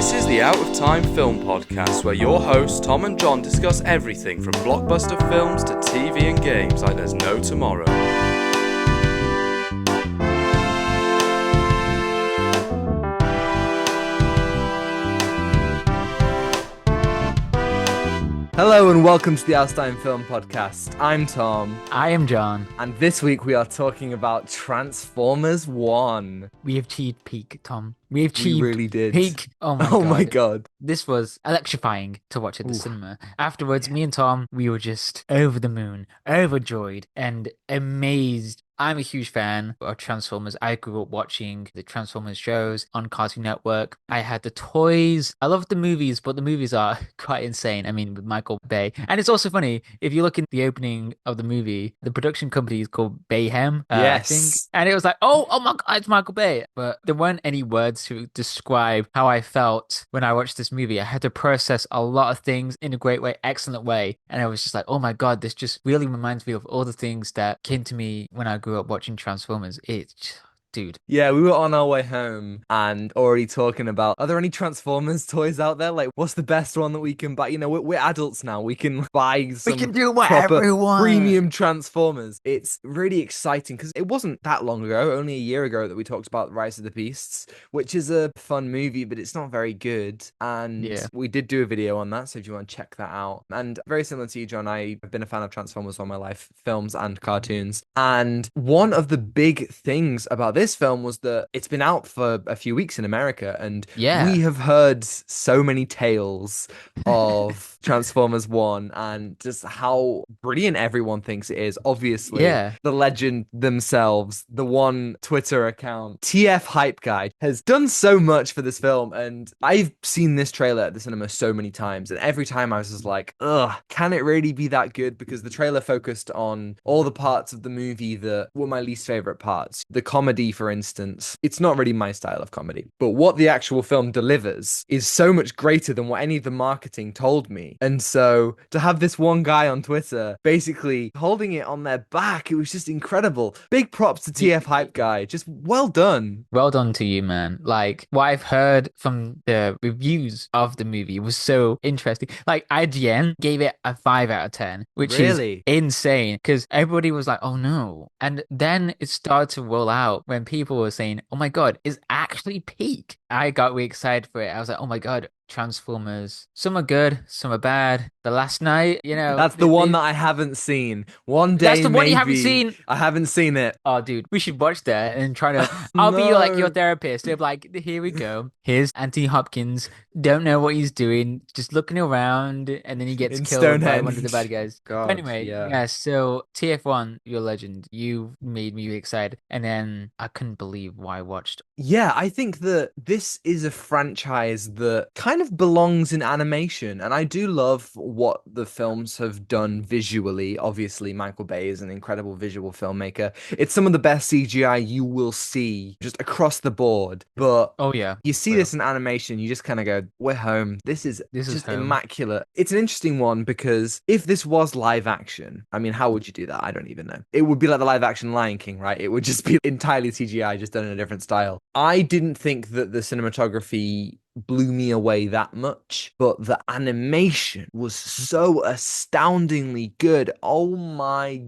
This is the Out of Time Film Podcast, where your hosts Tom and John discuss everything from blockbuster films to TV and games like there's no tomorrow. Hello and welcome to the Out of Time Film Podcast. I'm Tom. I am John. And this week we are talking about Transformers 1. We have achieved peak, Tom. We have achieved really did. peak. Oh my god. This was electrifying to watch at the cinema. Afterwards, me and Tom, we were just over the moon, overjoyed, and amazed. I'm a huge fan of Transformers. I grew up watching the Transformers shows on Cartoon Network. I had the toys. I love the movies, but the movies are quite insane. I mean, with Michael Bay. And it's also funny, if you look in the opening of the movie, the production company is called Bayhem, yes. I think. And it was like, oh my god, it's Michael Bay. But there weren't any words to describe how I felt when I watched this movie. I had to process a lot of things in a great way, excellent way. And I was just like, oh my god, this just really reminds me of all the things that came to me when I grew up watching Transformers. Dude. Yeah, we were on our way home and already talking about, are there any Transformers toys out there? Like, what's the best one that we can buy? You know, we're adults now. We can buy some we can do whatever we want. Premium Transformers. It's really exciting because it wasn't that long ago, only a year ago, that we talked about Rise of the Beasts, which is a fun movie, but it's not very good. And we did do a video on that, so if you want to check that out. And very similar to you, John, I've been a fan of Transformers all my life, films and cartoons. And one of the big things about this film was that it's been out for a few weeks in America, and we have heard so many tales of Transformers 1 and just how brilliant everyone thinks it is. Obviously, the legend themselves, the one Twitter account, TF Hype Guy, has done so much for this film, and I've seen this trailer at the cinema so many times, and every time I was just like, ugh, can it really be that good? Because the trailer focused on all the parts of the movie that were my least favorite parts. The comedy, for instance, it's not really my style of comedy, but what the actual film delivers is so much greater than what any of the marketing told me. And so to have this one guy on Twitter basically holding it on their back, it was just incredible. Big props to TF Hype Guy. Just well done. Well done to you, man. Like, what I've heard from the reviews of the movie was so interesting. Like, IGN gave it a 5 out of 10, which is insane, because everybody was like, oh no. And then it started to roll out when people were saying, oh my god, it's actually peak. I got really excited for it. I was like, oh my god, Transformers. Some are good, some are bad. The Last Night, you know. That's the one that I haven't seen. One day, that's the one maybe. You haven't seen? I haven't seen it. Oh, dude, we should watch that and try to... I'll be like your therapist. They'll be like, here we go. Here's Anthony Hopkins. Don't know what he's doing. Just looking around, and then he gets killed by one of the bad guys. God, anyway, so TF1, you're a legend. You made me really excited. And then I couldn't believe why I watched. Yeah, I think that this is a franchise that kind of belongs in animation, and I do love what the films have done visually. Obviously, Michael Bay is an incredible visual filmmaker. It's some of the best CGI you will see just across the board, but you see this in animation, you just kind of go, we're home. This is just immaculate. It's an interesting one because if this was live action, I mean, how would you do that? I don't even know. It would be like the live action Lion King, right? It would just be entirely CGI, just done in a different style. I didn't think that the cinematography blew me away that much, but the animation was so astoundingly good. Oh my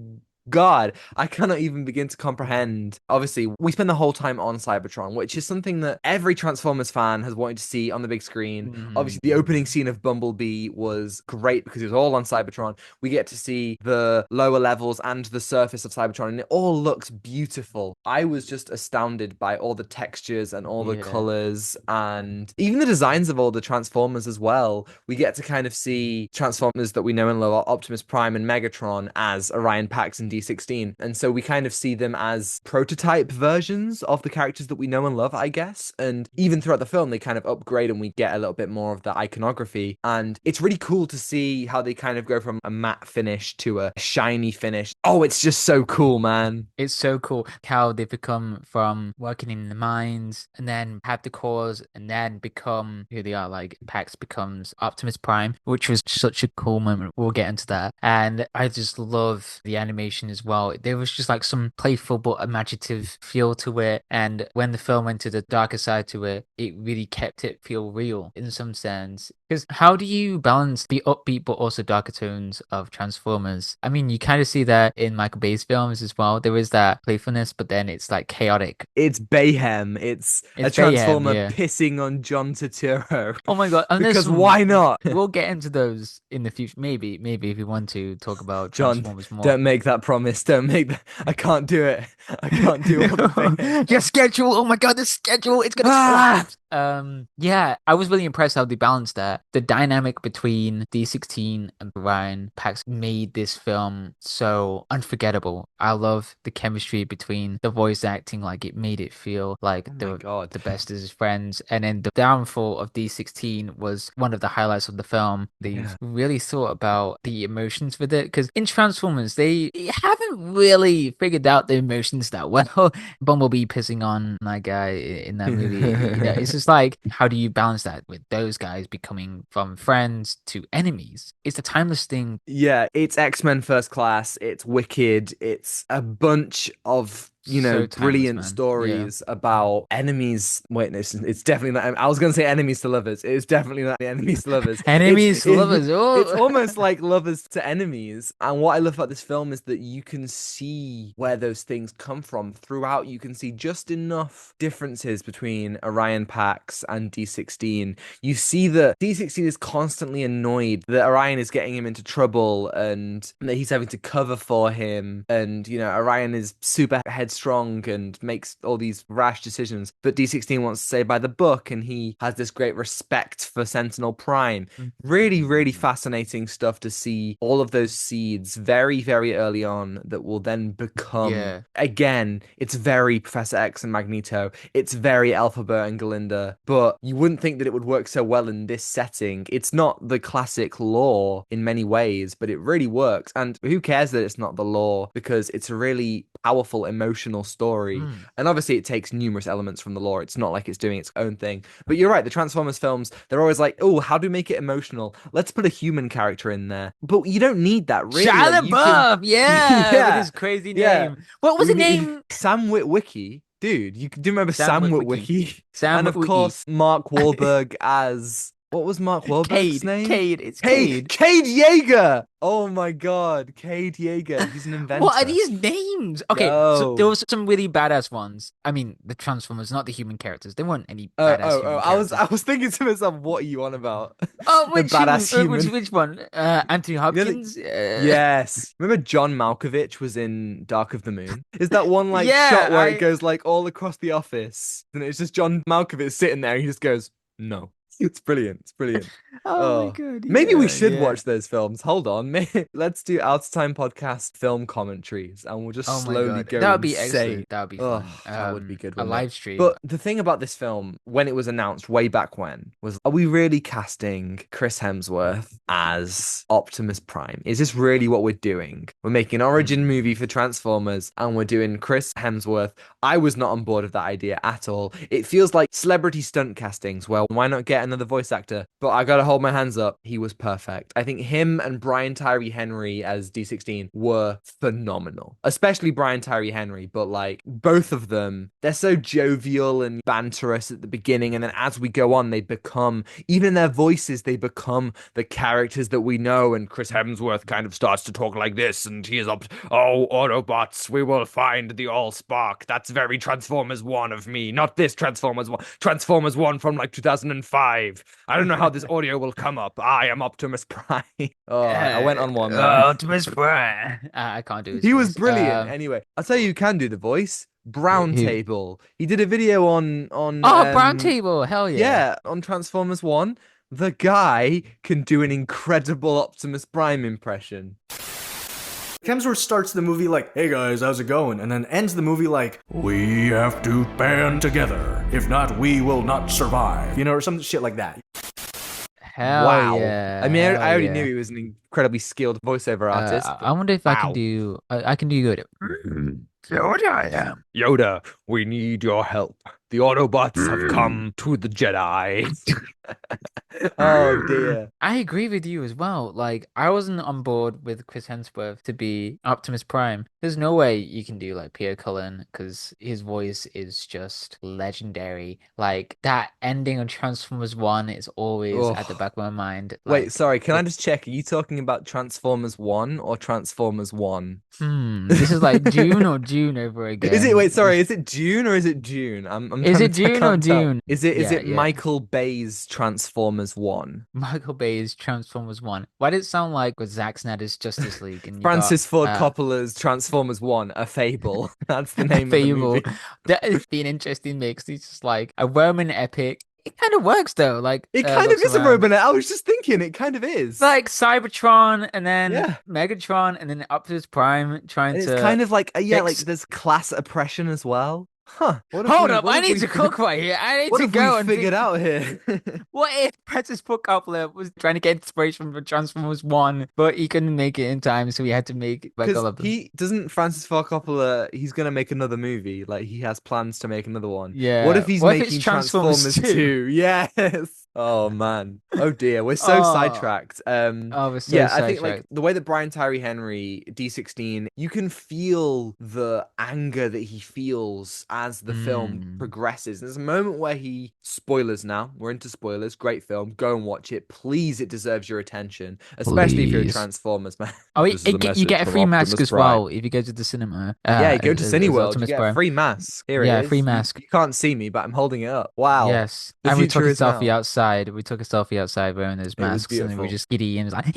God, I cannot even begin to comprehend. Obviously, we spend the whole time on Cybertron, which is something that every Transformers fan has wanted to see on the big screen. Obviously, the opening scene of Bumblebee was great because it was all on Cybertron. We get to see the lower levels and the surface of Cybertron, and it all looks beautiful. I was just astounded by all the textures and all the colors, and even the designs of all the Transformers as well. We get to kind of see Transformers that we know and love, Optimus Prime and Megatron, as Orion Pax and D16, and so we kind of see them as prototype versions of the characters that we know and love, I guess. And even throughout the film, they kind of upgrade and we get a little bit more of the iconography, and it's really cool to see how they kind of go from a matte finish to a shiny finish. Oh, it's just so cool, man. It's so cool how they've become from working in the mines and then have the cores and then become who they are. Like, Pax becomes Optimus Prime, which was such a cool moment. We'll get into that. And I just love the animation action as well. There was just like some playful but imaginative feel to it. And when the film went to the darker side to it, it really kept it feel real in some sense. Because how do you balance the upbeat but also darker tones of Transformers? I mean, you kind of see that in Michael Bay's films as well. There is that playfulness, but then it's like chaotic. It's Bayhem. It's a It's mayhem, Transformer yeah. pissing on John Turturro. Oh my God. And there's Because some, why not? we'll get into those in the future. Maybe if you want to talk about John, Transformers more. don't make that promise. Don't make that. I can't do it. I can't do all the things. Your schedule. Oh my God, the schedule. It's gonna collapse. Yeah, I was really impressed how they balanced that. The dynamic between D16 and Brian Pax made this film so unforgettable. I love the chemistry between the voice acting, like it made it feel like Oh they my were God. the best as friends. And then the downfall of D16 was one of the highlights of the film. They really thought about the emotions with it, because in Transformers, they haven't really figured out the emotions that well. Bumblebee pissing on that guy in that movie, it's just like, how do you balance that with those guys becoming from friends to enemies? It's a timeless thing. Yeah, it's X-Men First Class, it's Wicked, it's a bunch of So timeless, brilliant man. stories about enemies. Wait, no, it's definitely not. I was going to say enemies to lovers. It's definitely not enemies to lovers. Enemies to lovers. Oh. It's almost like lovers to enemies. And what I love about this film is that you can see where those things come from throughout. You can see just enough differences between Orion Pax and D16. You see that D16 is constantly annoyed that Orion is getting him into trouble and that he's having to cover for him. And, Orion is super headstrong and makes all these rash decisions. But D16 wants to stay by the book, and he has this great respect for Sentinel Prime. Really, really fascinating stuff to see all of those seeds very, very early on that will then become, again, it's very Professor X and Magneto. It's very Alphabet and Galinda. But you wouldn't think that it would work so well in this setting. It's not the classic lore in many ways, but it really works. And who cares that it's not the lore, because it's a really powerful emotional story. And obviously it takes numerous elements from the lore. It's not like it's doing its own thing. But you're right, the Transformers films, they're always like, oh, how do we make it emotional? Let's put a human character in there. But you don't need that, really. Shia Like, LaBeouf, with his crazy name. What was the name? Sam Witwicky. Dude, do you remember Sam Witwicky? Sam And of Witwicky. course, Mark Wahlberg as... What was Mark Wahlberg's name? Cade. It's Cade. Cade Yeager. Oh my God, Cade Yeager. He's an inventor. What are these names? Okay, so there was some really badass ones. I mean, the Transformers, not the human characters. There weren't any badass human characters. I was thinking to myself, what are you on about? Oh, which badass human? Which one? Anthony Hopkins? Yes. Remember John Malkovich was in Dark of the Moon? Is that one Yeah, shot where it goes like all across the office, and it's just John Malkovich sitting there, and he just goes, no. It's brilliant. It's brilliant. Oh my God. Maybe we should watch those films. Hold on. Let's do Out of Time podcast film commentaries, and we'll just slowly go. That would be insane. excellent. That would be fun. That would be good. A live stream. But the thing about this film, when it was announced way back when, was, are we really casting Chris Hemsworth as Optimus Prime? Is this really what we're doing? We're making an origin movie for Transformers, and we're doing Chris Hemsworth. I was not on board with that idea at all. It feels like celebrity stunt castings. Well, why not get another voice actor? But I gotta hold my hands up. He was perfect. I think him and Brian Tyree Henry as D16 were phenomenal. Especially Brian Tyree Henry, but like both of them, they're so jovial and banterous at the beginning, and then as we go on, they become, even in their voices, they become the characters that we know. And Chris Hemsworth kind of starts to talk like this, and he is up, oh, Autobots, we will find the All-Spark. That's very Transformers 1 of me, not this Transformers 1. Transformers 1 from like 2005. I don't know how this audio will come up. I am Optimus Prime. I went on one. Optimus Prime. I can't do his He was voice. brilliant. Anyway, I'll tell you who can do the voice. Brown Who? Table. He did a video on Brown Table. Hell yeah. Yeah, on Transformers 1. The guy can do an incredible Optimus Prime impression. Hemsworth starts the movie like, hey guys, how's it going? And then ends the movie like, we have to band together. If not, we will not survive. Or some shit like that. Hell Wow. yeah. I mean, I already Hell knew he was an incredibly skilled voiceover yeah. artist. I wonder if I can do. I can do good. Yoda, we need your help. The Autobots have come to the Jedi. Oh dear. I agree with you as well. Like, I wasn't on board with Chris Hemsworth to be Optimus Prime. There's no way you can do like Peter Cullen because his voice is just legendary. Like that ending of Transformers One is always at the Oh. back of my mind. Wait, Like, sorry, can I it, just check? Are you talking about Transformers 1 or Transformers 1? this is like Dune or Dune over Is it again. wait, sorry, is it June or is it June? I'm Is trying it to I Dune or can't tell. Dune? Is Yeah, it yeah. Michael Bay's Transformers 1? Michael Bay's Transformers One. Why did it sound like with Zack Snyder's Justice League and you got Francis Ford Coppola's Transformers 1, A Fable. That's the a name of the Fable? movie. That would be an interesting mix. It's just like a Roman epic. It kind of works though. Like It kind of looks is a around. robot. I was just thinking it kind of is. Like Cybertron and then Yeah. Megatron and then Optimus Prime trying And it's to kind of like yeah, like fix. there's class oppression as well. Huh. Hold up, I need to cook right here. I need What to have go we and figured out here? What if Francis Ford Coppola was trying to get inspiration from Transformers One, but he couldn't make it in time, so he had to make like all Because of them. he doesn't Francis Ford Coppola, he's gonna make another movie. Like he has plans to make another one. What Yeah. if he's What if it's making Transformers 2? 2? Yes. Oh man. Oh dear. We're so Oh, sidetracked. oh, we're so Yeah, I think like sidetracked. the way that Brian Tyree Henry, D16, you can feel the anger that he feels as the film Mm, progresses. There's a moment where spoilers now, we're into spoilers, great film, go and watch it. Please, it deserves your attention, especially if you're a please. Transformers man. Oh, This is a you message get a from free mask Optimus as Prime. well if you go to the cinema. Yeah, go to As Cineworld, you Optimus get a Prime. free mask. Here Yeah, it free is. mask. You can't see me, but I'm holding it up. Wow. Yes, The and we took future a is selfie now. outside. We took a selfie outside wearing those It was masks, and then we beautiful. just giddy and was like,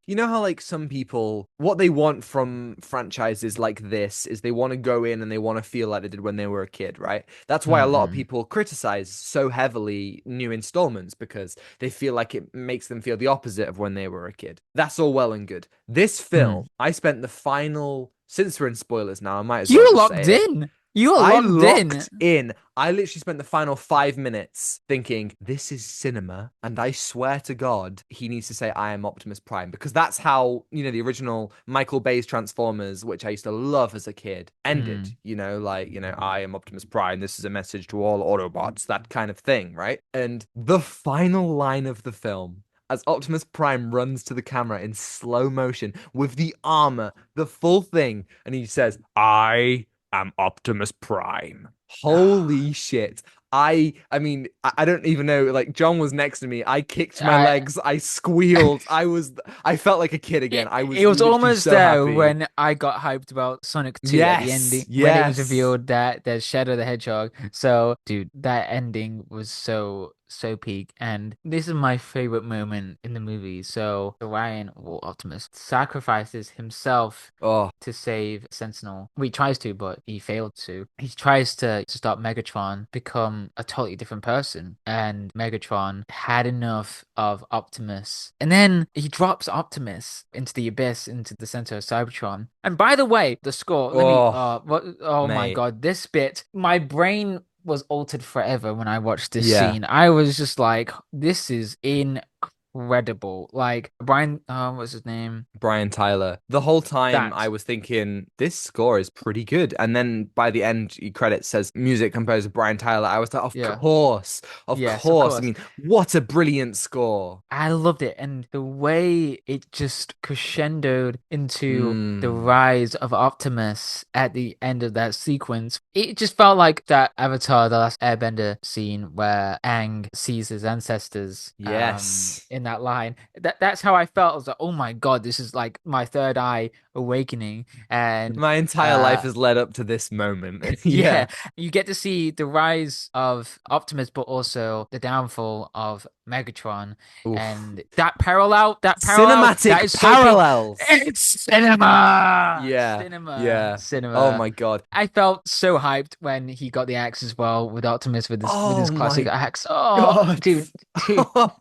You know how like some people what they want from franchises like this is they want to go in and they want to feel like they did when they were a kid, right? That's why a lot of Mhm. people criticize so heavily new installments because they feel like it makes them feel the opposite of when they were a kid. That's all well and good. This film, I spent the final since we're in spoilers now, I might as well You just locked say it. in. You were I locked in. locked in. I literally spent the final 5 minutes thinking, this is cinema. And I swear to God, he needs to say, I am Optimus Prime. Because that's how, the original Michael Bay's Transformers, which I used to love as a kid, ended. I am Optimus Prime. This is a message to all Autobots, that kind of thing, right? And the final line of the film, as Optimus Prime runs to the camera in slow motion with the armor, the full thing, and he says, I am Optimus Prime. Holy shit. I don't even know. Like, John was next to me. I kicked my I, legs. I squealed. I felt like a kid again. I was it was literally almost so there happy. when I got hyped about Sonic 2 at the ending when it was Yes. revealed that there's Shadow the Hedgehog. So, dude, that ending was so peak, and this is my favorite moment in the movie. So Orion, or Optimus, sacrifices himself Oh, to save Sentinel. Well, he tries to, but he failed to. He tries to stop Megatron become a totally different person, and Megatron had enough of Optimus, and then he drops Optimus into the abyss, into the center of Cybertron. And by the way, the score. Oh my mate. God, this bit, my brain was altered forever when I watched this Yeah. scene. I was just like, this is incredible. Like Brian, what's his name? Brian Tyler. The whole time That. I was thinking this score is pretty good, and then by the end, credit says music composer Brian Tyler. I was like, Yeah. of course. Yes, of I course. mean, what a brilliant score. I loved it, and the way it just crescendoed into the Mm. rise of Optimus at the end of that sequence. It just felt like that Avatar: The Last Airbender scene where Aang sees his ancestors. Yes. In that line. That's how I felt. I was like, oh my God, this is like my third eye awakening, and My entire life has led up to this moment. yeah, you get to see the rise of Optimus, but also the downfall of Megatron. Oof. And that parallel, Cinematic that is parallels. it's cinema. Yeah. Cinema. Yeah. Cinema. Oh my God. I felt so hyped when he got the axe as well with Optimus with his classic my axe. Oh, God. dude.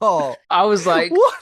Oh, I was like, what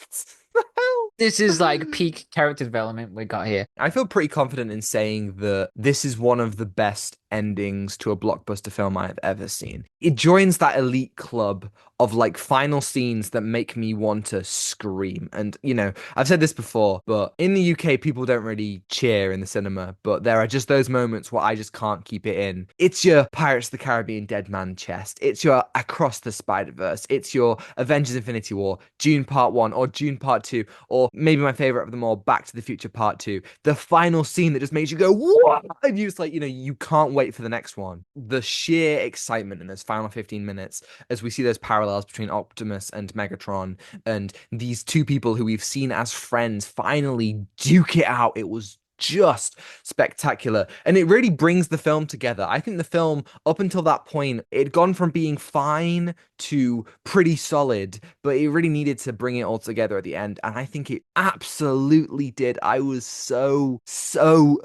the hell? this is like peak character development we got here. I feel pretty confident in saying that this is one of the best endings to a blockbuster film I've ever seen. It joins that elite club of like final scenes that make me want to scream. And, you know, I've said this before, but in the UK, people don't really cheer in the cinema, but there are just those moments where I just can't keep it in. It's your Pirates of the Caribbean Dead Man Chest. It's your Across the Spider-Verse. It's your Avengers Infinity War, Dune Part 1 or Dune Part 2, or maybe my favorite of them all, Back to the Future Part 2. The final scene that just makes you go, what? And you just like, you know, you can't wait for the next one. The sheer excitement in those final 15 minutes as we see those parallels between Optimus and Megatron and these two people who we've seen as friends finally duke it out. It was just spectacular, and it really brings the film together. I think the film, up until that point, it had gone from being fine to pretty solid, but it really needed to bring it all together at the end, and I think it absolutely did. I was so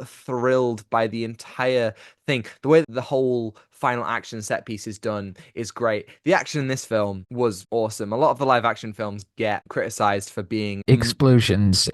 thrilled by the entire thing. The way that the whole final action set piece is done is great. The action in this film was awesome. A lot of the live action films get criticized for being Explosions.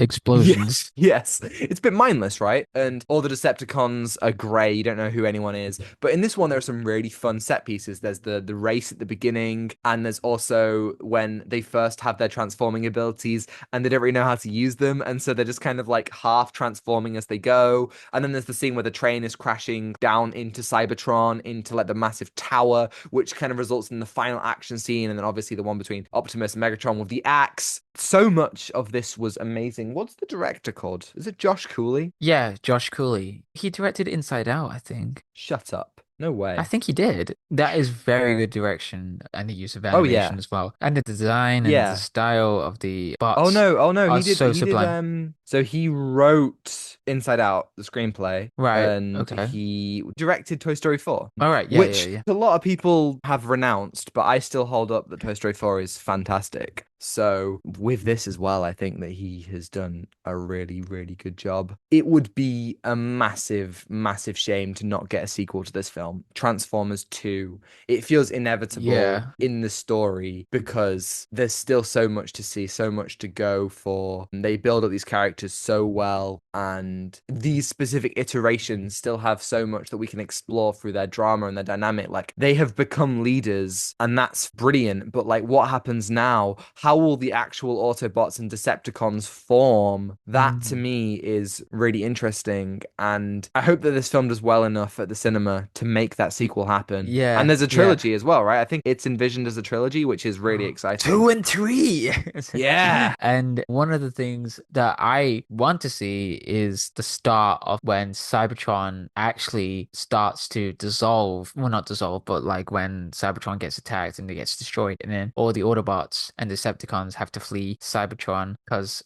Yes, it's a bit mindless, right? And all the Decepticons are grey. You don't know who anyone is. But in this one, there are some really fun set pieces. There's the race at the beginning, and there's also when they first have their transforming abilities, and they don't really know how to use them, and so they're just kind of like half transforming as they go. And then there's the scene where the train is crashing down into Cybertron, into like the massive tower, which kind of results in the final action scene, and then obviously the one between Optimus and Megatron with the axe. So much of this was amazing. What's the director called? Is it Josh Cooley? Yeah, Josh Cooley. He directed Inside Out, I think. Shut up. No way. I think he did. That is very good direction and the use of Oh, yeah. animation as well. And the design and Yeah. the style of the bots. Oh no, are he did so he did sublime. so he wrote Inside Out, the screenplay. Right, And okay. he directed Toy Story 4. All right, yeah, Which yeah. a lot of people have renounced, but I still hold up that Toy Story 4 is fantastic. So with this as well, I think that he has done a really, really good job. It would be a massive, massive shame to not get a sequel to this film. Transformers 2. It feels inevitable Yeah. in the story because there's still so much to see, so much to go for. They build up these characters so well, and these specific iterations still have so much that we can explore through their drama and their dynamic. Like, they have become leaders, and that's brilliant, but like, what happens now? How will the actual Autobots and Decepticons form? That to me is really interesting, and I hope that this film does well enough at the cinema to make that sequel happen. Yeah, And there's a yeah. trilogy as well, right? I think it's envisioned as a trilogy, which is really exciting. 2 and 3. Yeah. And one of the things that I want to see is the start of when Cybertron actually starts to dissolve. Well, not dissolve, but like when Cybertron gets attacked and it gets destroyed, and then all the Autobots and Decepticons have to flee Cybertron because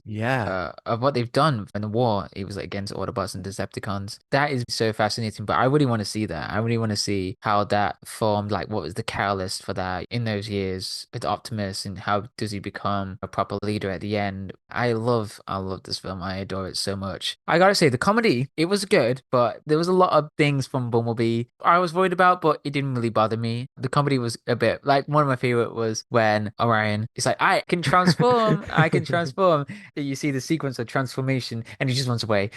of what they've done in the war. It was like against Autobots and Decepticons. That is so fascinating, but I really want to see that. I really want to see how that formed, like what was the catalyst for that in those years with Optimus, and how does he become a proper leader at the end. I love this film. I adore it so much. I gotta say, the comedy, it was good, but there was a lot of things from Bumblebee I was worried about, but it didn't really bother me. The comedy was a bit, like, one of my favorite was when Orion is like, I can transform, I can transform. And you see the sequence of transformation, and he just runs away.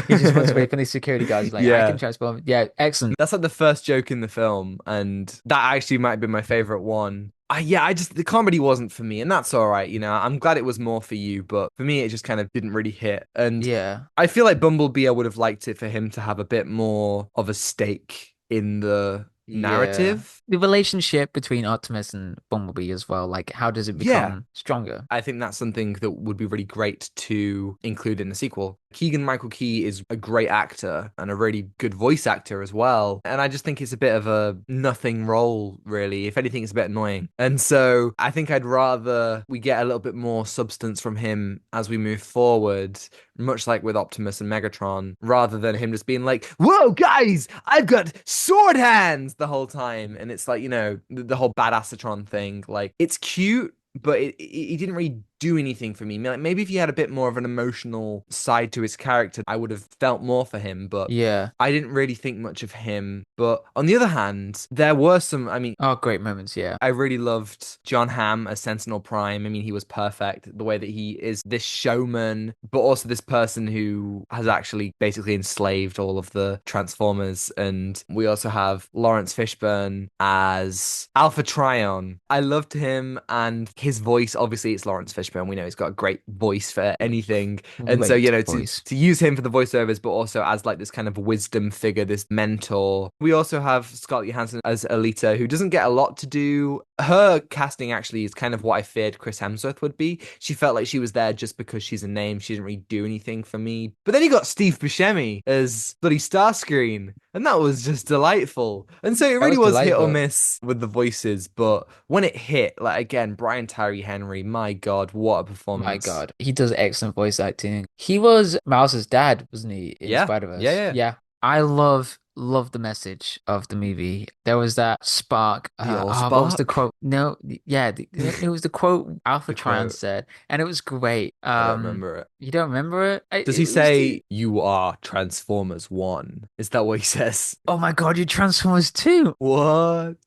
He just runs away from the security guards, like, I can transform. Yeah, excellent. That's like the first joke in the film, and that actually might be my favorite one. The comedy wasn't for me, and that's all right. You know, I'm glad it was more for you, but for me, it just kind of didn't really hit. And yeah, I feel like Bumblebee, I would have liked it for him to have a bit more of a stake in the narrative. The relationship between Optimus and Bumblebee as well, like how does it become stronger? I think that's something that would be really great to include in the sequel. Keegan-Michael Key is a great actor and a really good voice actor as well. And I just think it's a bit of a nothing role, really. If anything, it's a bit annoying. And so I think I'd rather we get a little bit more substance from him as we move forward, much like with Optimus and Megatron, rather than him just being like, whoa, guys, I've got sword hands the whole time. And it's like, you know, the whole badassatron thing. Like, it's cute, but he didn't really do anything for me. Like, maybe if he had a bit more of an emotional side to his character, I would have felt more for him. But Yeah. I didn't really think much of him. But on the other hand, there were some, I mean, Oh, great moments, yeah. I really loved John Hamm as Sentinel Prime. I mean, he was perfect. The way that he is this showman, but also this person who has actually basically enslaved all of the Transformers. And we also have Laruence Fishburne as Alpha Trion. I loved him and his voice. Obviously, it's Laruence Fishburne. We know he's got a great voice for anything. And so, you know, to use him for the voiceovers, but also as like this kind of wisdom figure, this mentor. We also have Scarlett Johansson as Alita, who doesn't get a lot to do. Her casting actually is kind of what I feared Chris Hemsworth would be. She felt like she was there just because she's a name. She didn't really do anything for me. But then you got Steve Buscemi as bloody Starscream, and that was just delightful. And so it really was hit or miss with the voices, but when it hit, like again, Brian Tyree Henry, my God, what a performance. My God, he does excellent voice acting. He was Mouse's dad, wasn't he, in Spider-Verse? Yeah. I love the message of the movie. There was that spark. Spark? What was the quote? No, yeah, it was the quote Alpha Trion said, and it was great. I don't remember it. You don't remember it? Does he say, "You are Transformers 1"? Is that what he says? Oh my God, you're Transformers 2. What?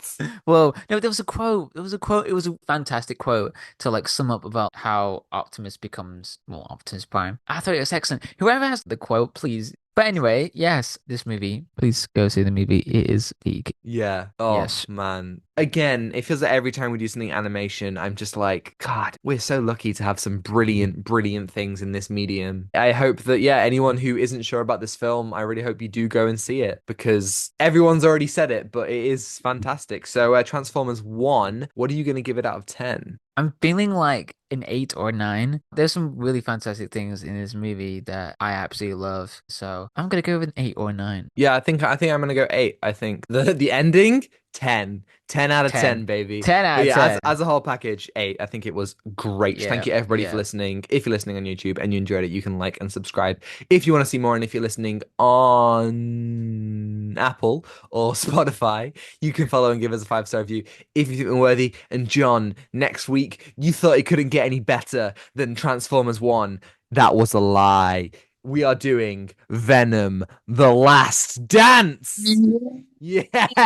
Well, no, there was a quote. It was a fantastic quote to like sum up about how Optimus becomes, well, Optimus Prime. I thought it was excellent. Whoever has the quote, please. But anyway, yes, this movie, please go see the movie. It is peak. Yeah. Oh, yes. Man. Again, it feels like every time we do something animation, I'm just like, God, we're so lucky to have some brilliant, brilliant things in this medium. I hope that, anyone who isn't sure about this film, I really hope you do go and see it because everyone's already said it, but it is fantastic. So Transformers 1, what are you going to give it out of 10? I'm feeling like an 8 or 9. There's some really fantastic things in this movie that I absolutely love. So I'm gonna go with an 8 or 9. Yeah, I think I'm gonna go 8. I think the ending, 10. 10 out of 10, baby. 10 out of 10. As a whole package, 8. I think it was great. Thank you everybody for listening. If you're listening on YouTube and you enjoyed it, you can like and subscribe if you want to see more. And if you're listening on Apple or Spotify, you can follow and give us a 5-star review if you think we're worthy. And John, next week, you thought it couldn't get any better than Transformers 1. That was a lie. We are doing Venom: The Last Dance. Yeah.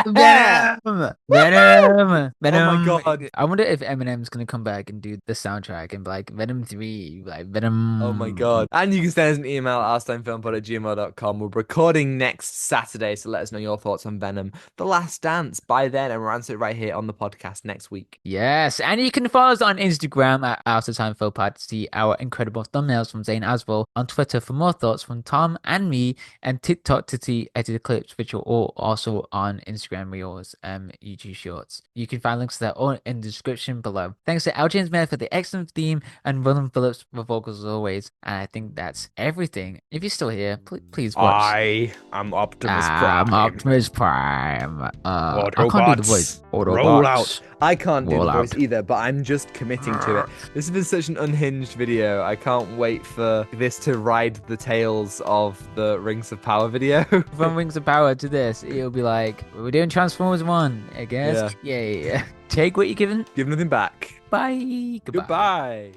Venom. Oh my God. I wonder if Eminem's gonna come back and do the soundtrack and be like Venom 3, like Venom. Oh my God. And you can send us an email at outstinefilmpod@gmail.com. We're recording next Saturday, so let us know your thoughts on Venom: The Last Dance by then, and we'll answer it right here on the podcast next week. Yes, and you can follow us on Instagram at outstinefilmpod to see our incredible thumbnails from Zain Afzal, on Twitter for more thoughts from Tom and me, and TikTok to see edited clips, which are all also on Instagram Reels and YouTube Shorts. You can find links to that all in the description below. Thanks to Jones-Meyer for the excellent theme and Ronan Phillips for vocals as always. And I think that's everything. If you're still here, please watch. I am Optimus Prime. I'm Optimus Prime. I Autobots, can't do the voice. Autobots. roll out. I can't do Roll the voice out. either, but I'm just committing to it. This has been such an unhinged video. I can't wait for this to ride the tails of the Rings of Power video. From Rings of Power to this, it'll be like, we're doing Transformers 1, I guess. Yeah. Take what you're given. Give nothing back. Bye. Goodbye.